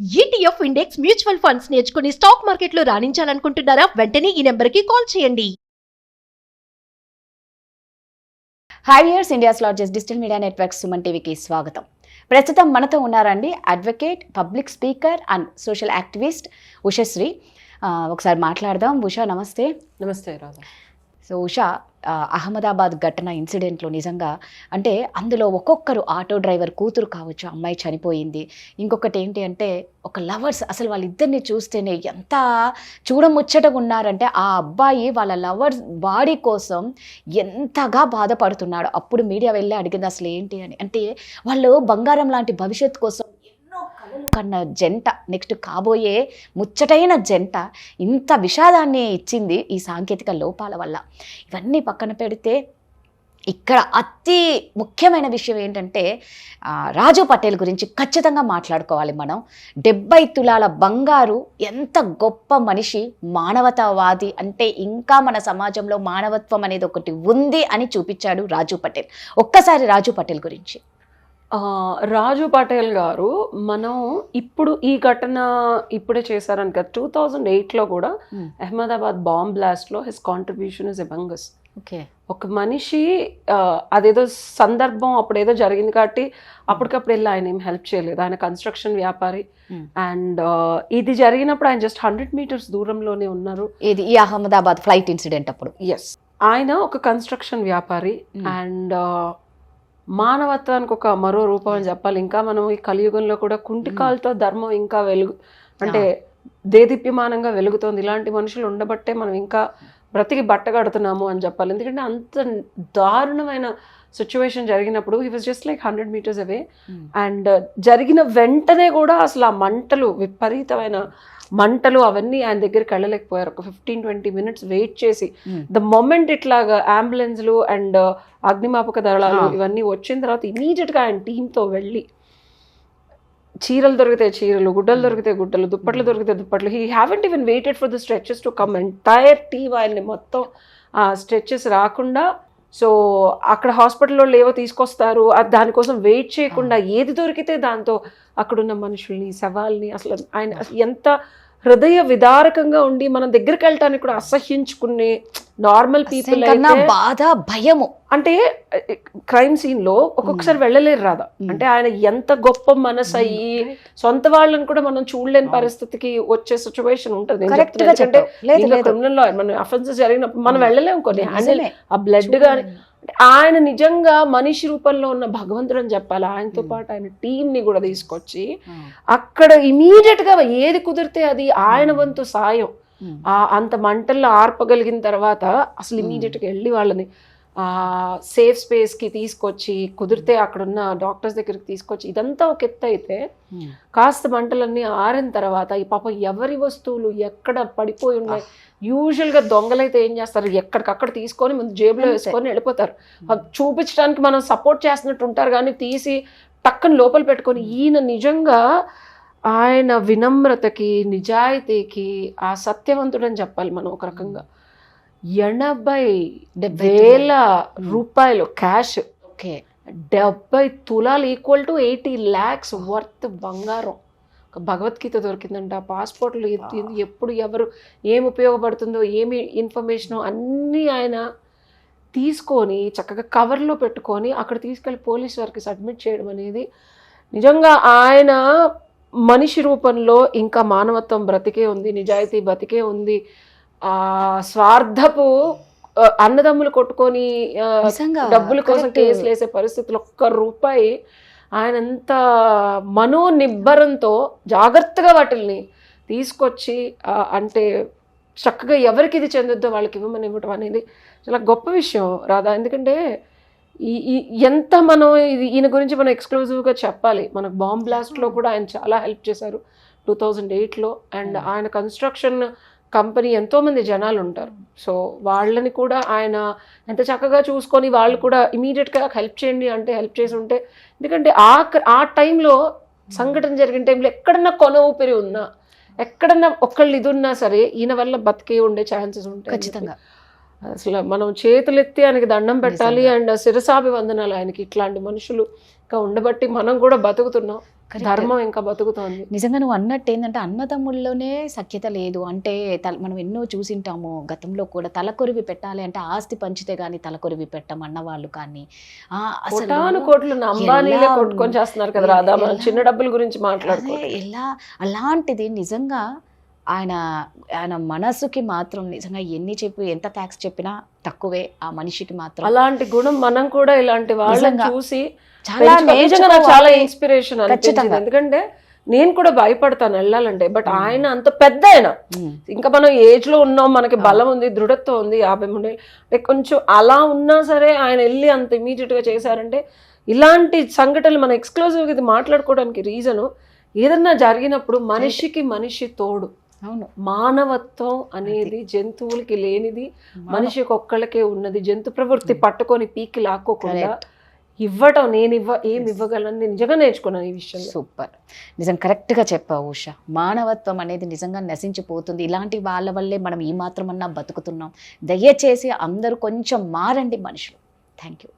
ETF index mutual funds నేర్చుకుని stock మార్కెట్లో రాణించాలనుకుంటున్నారా? వెంటనే ఈ నెంబర్కి కాల్ చేయండి. Hi viewers, India's largest digital media network Suman టీవీకి స్వాగతం. ప్రస్తుతం మనతో ఉన్నారండి advocate, public speaker and social activist Ushasri. ఒకసారి మాట్లాడదాం. ఉషా, నమస్తే. నమస్తే రాధా. సో ఉషా, అహ్మదాబాద్ ఘటన ఇన్సిడెంట్లో నిజంగా అంటే అందులో ఒక్కొక్కరు, ఆటో డ్రైవర్ కూతురు కావచ్చు, అమ్మాయి చనిపోయింది. ఇంకొకటి ఏంటి అంటే ఒక లవర్స్, అసలు వాళ్ళిద్దరిని చూస్తేనే ఎంత చూడముచ్చటగా ఉన్నారంటే ఆ అబ్బాయి వాళ్ళ లవర్స్ బాడీ కోసం ఎంతగా బాధపడుతున్నాడు. అప్పుడు మీడియా వెళ్ళి అడిగింది అసలు ఏంటి అని. అంటే వాళ్ళు బంగారం లాంటి భవిష్యత్తు కోసం కన్న జంట, నెక్స్ట్ కాబోయే ముచ్చటైన జంట ఇంత విషాదాన్ని ఇచ్చింది ఈ సాంకేతిక లోపాల వల్ల. ఇవన్నీ పక్కన పెడితే ఇక్కడ అతి ముఖ్యమైన విషయం ఏంటంటే రాజు పటేల్ గురించి ఖచ్చితంగా మాట్లాడుకోవాలి మనం. 70 తులాల బంగారు, ఎంత గొప్ప మనిషి, మానవతావాది, అంటే ఇంకా మన సమాజంలో మానవత్వం అనేది ఒకటి ఉంది అని చూపించాడు రాజు పటేల్. ఒక్కసారి రాజు పటేల్ గురించి. రాజు పటేల్ గారు, మనం ఇప్పుడు ఈ ఘటన ఇప్పుడే చేశారని కదా, 2008లో కూడా అహ్మదాబాద్ బాంబ్ బ్లాస్ట్లో his contribution is ambiguous. Okay, ఒక మనిషి అదేదో సందర్భం అప్పుడేదో జరిగింది కాబట్టి అప్పటికప్పుడు వెళ్ళి ఆయన ఏం హెల్ప్ చేయలేదు. ఆయన కన్స్ట్రక్షన్ వ్యాపారి అండ్ ఇది జరిగినప్పుడు ఆయన జస్ట్ 100 మీటర్స్ దూరంలోనే ఉన్నారు. ఇది ఈ అహ్మదాబాద్ ఫ్లైట్ ఇన్సిడెంట్ అప్పుడు. ఎస్, ఆయన ఒక కన్స్ట్రక్షన్ వ్యాపారి అండ్ మానవత్వానికి ఒక మరో రూపం అని చెప్పాలి. ఇంకా మనం ఈ కలియుగంలో కూడా కుంటికాలతో ధర్మం ఇంకా అంటే దేదీప్యమానంగా వెలుగుతోంది. ఇలాంటి మనుషులు ఉండబట్టే మనం ఇంకా బ్రతికి బట్టగడుతున్నాము అని చెప్పాలి. ఎందుకంటే అంత దారుణమైన సిచ్యువేషన్ జరిగినప్పుడు he was just like 100 metres away. And జరిగిన వెంటనే కూడా అసలు ఆ మంటలు, విపరీతమైన మంటలు అవన్నీ ఆయన దగ్గరికి వెళ్ళలేకపోయారు. ఒక 15-20 మినిట్స్ వెయిట్ చేసి ద మొమెంట్ ఇట్లాగా అంబులెన్స్లు అండ్ అగ్నిమాపక దళాలు ఇవన్నీ వచ్చిన తర్వాత ఇమీడియట్గా ఆయన టీంతో వెళ్ళి చీరలు దొరికితే చీరలు, గుడ్డలు దొరికితే గుడ్డలు, దుప్పట్లు దొరికితే దుప్పట్లు. He haven't even waited for the stretches to come. Entire team ఆయన్ని మొత్తం ఆ స్ట్రెచెస్ రాకుండా, సో అక్కడ హాస్పిటల్లో ఏవో తీసుకొస్తారు, దానికోసం వెయిట్ చేయకుండా ఏది దొరికితే దాంతో అక్కడున్న మనుషుల్ని, శవాల్ని, అసలు ఆయన ఎంత హృదయ విదారకంగా ఉండి మన దగ్గరికి వెళ్ళటానికి కూడా అసహ్యించుకునే నార్మల్ పీపుల్ అయితే బాధ, భయము. అంటే క్రైమ్ సీన్ లో ఒక్కొక్కసారి వెళ్ళలేరు రాదా. అంటే ఆయన ఎంత గొప్ప మనసు అయ్యి సొంత వాళ్ళని కూడా మనం చూడలేని పరిస్థితికి వచ్చే సిచ్యువేషన్ ఉంటుంది. అంటే క్రిమినల్ లా మన అఫెన్సెస్ జరిగినప్పుడు మనం వెళ్ళలేము కొన్ని హ్యాండిల్ ఆ బ్లడ్ కానీ. ఆయన నిజంగా మనిషి రూపంలో ఉన్న భగవంతుడు అని చెప్పాలి. ఆయనతో పాటు ఆయన టీం ని కూడా తీసుకొచ్చి అక్కడ ఇమీడియట్ గా ఏది కుదిరితే అది ఆయన వంతు సాయం అంత మంటల్లో ఆర్పగలిగిన తర్వాత అసలు ఇమీడియట్ గా వెళ్ళి వాళ్ళని సేఫ్ స్పేస్ కి తీసుకొచ్చి, కుదిరితే అక్కడున్న డాక్టర్స్ దగ్గరికి తీసుకొచ్చి, ఇదంతా ఒక ఎత్తు అయితే కాస్త మంటలన్నీ ఆరిన తర్వాత ఈ పాప ఎవరి వస్తువులు ఎక్కడ పడిపోయి ఉన్నాయి. యూజువల్ గా దొంగలైతే ఏం చేస్తారు, ఎక్కడికక్కడ తీసుకొని ముందు జేబులో వేసుకొని వెళ్ళిపోతారు. చూపించడానికి మనం సపోర్ట్ చేస్తున్నట్టు ఉంటారు కానీ తీసి టక్కన లోపల పెట్టుకొని, ఈయన నిజంగా ఆయన వినమ్రతకి, నిజాయితీకి ఆ సత్యవంతుడని చెప్పాలి మనం ఒక రకంగా. 80,000 రూపాయలు క్యాష్, 70 తులాలు ఈక్వల్ టు 80 lakhs వర్త్ బంగారం. భగవద్గీత దొరికిందంట, పాస్పోర్ట్లు ఎప్పుడు ఎవరు ఏమి ఉపయోగపడుతుందో, ఏమి ఇన్ఫర్మేషనో అన్నీ ఆయన తీసుకొని చక్కగా కవర్లో పెట్టుకొని అక్కడ తీసుకెళ్ళి పోలీస్ వారికి సబ్మిట్ చేయడం అనేది నిజంగా ఆయన మనిషి రూపంలో ఇంకా మానవత్వం బ్రతికే ఉంది, నిజాయితీ బతికే ఉంది. స్వార్థపు అన్నదమ్ములు కొట్టుకొని డబ్బుల కోసం కేసులు వేసే పరిస్థితులు, ₹1 ఆయన ఎంత మనోనిబ్బరంతో జాగ్రత్తగా వాటిల్ని తీసుకొచ్చి అంటే చక్కగా ఎవరికి ఇది చెందుద్దో వాళ్ళకి ఇవ్వడం అనేది చాలా గొప్ప విషయం రాధా. ఎందుకంటే ఎంత మనం ఈయన గురించి మనం ఎక్స్క్లూజివ్గా చెప్పాలి. మనకు బాంబ్ బ్లాస్ట్లో కూడా ఆయన చాలా హెల్ప్ చేశారు 2008లో. అండ్ ఆయన కన్స్ట్రక్షన్ కంపెనీ ఎంతోమంది జనాలు ఉంటారు, సో వాళ్ళని కూడా ఆయన ఎంత చక్కగా చూసుకొని వాళ్ళు కూడా ఇమీడియట్గా హెల్ప్ చేయండి అంటే హెల్ప్ చేసి ఉంటే. ఎందుకంటే ఆ టైంలో సంఘటన జరిగిన టైంలో ఎక్కడన్నా కొన ఊపిరి ఉన్నా, ఎక్కడన్నా ఒక్కళ్ళు ఇది ఉన్నా సరే ఈయన వల్ల బతికే ఉండే ఛాన్సెస్ ఉంటాయి ఖచ్చితంగా. అసలు మనం చేతులెత్తి ఆయనకి దండం పెట్టాలి అండ్ శిరసాభివందనాలు ఆయనకి. ఇట్లాంటి మనుషులు ఇంకా ఉండబట్టి మనం కూడా బతుకుతున్నాం. Correct. ధర్మం ఇంకా బతుకుతోంది. నిజంగా నువ్వు అన్నట్టు ఏంటంటే అన్నదమ్ముల్లోనే సఖ్యత లేదు అంటే మనం ఎన్నో చూసింటాము గతంలో కూడా తలకొరివి పెట్టాలి అంటే ఆస్తి పంచితే గానీ తలకొరివి పెట్టమన్న వాళ్ళు కానీ అసలు కోటాను కోట్లు అంబానీలే ఎలా కొట్టుకొని చేస్తున్నారు కదా రాధా, మనం ఎలా- చిన్న డబ్బుల గురించి మాట్లాడుకో. అదే ఎలా అలాంటిది నిజంగా ఆయన ఆయన మనసుకి మాత్రం నిజంగా ఎన్ని చెప్పి ఎంత థ్యాంక్స్ చెప్పినా తక్కువే ఆ మనిషికి మాత్రం. అలాంటి గుణం మనం కూడా ఇలాంటి వాళ్ళని నిజంగా చూసి చాలా నిజంగా నాకు చాలా నేర్చుకోవాలి. ఇన్స్పిరేషన్ అనిపించింది. ఖచ్చితంగా. ఎందుకంటే నేను కూడా భయపడతాను వెళ్ళాలంటే, బట్ ఆయన అంత పెద్ద ఆయన, ఉమ్, ఇంకా మనం ఏజ్ లో ఉన్నాం, మనకి బలం ఉంది, దృఢత్వం ఉంది, 53 అంటే కొంచెం అలా ఉన్నా సరే ఆయన వెళ్ళి అంత ఇమీడియట్ గా చేశారంటే ఇలాంటి సంఘటనలు మనం ఎక్స్క్లూజివ్ గా ఇది మాట్లాడుకోవడానికి రీజను ఏదన్నా జరిగినప్పుడు మనిషికి మనిషి తోడు, అవును మానవత్వం అనేది జంతువులకి లేనిది మనిషికి ఒక్కళ్ళకే ఉన్నది. జంతు ప్రవృత్తి పట్టుకొని పీకి లాక్కోకుండా Correct. ఇవ్వటం, నేను ఏం ఇవ్వగలను నేను నిజంగా నేర్చుకున్నాను ఈ విషయంలో. సూపర్, నిజం కరెక్ట్గా చెప్పావు ఉషా. మానవత్వం అనేది నిజంగా నశించిపోతుంది. ఇలాంటి వాళ్ళ వల్లే మనం ఈ మాత్రమన్నా బతుకుతున్నాం. దయచేసి అందరూ కొంచెం మారండి మనుషులు. Thank you.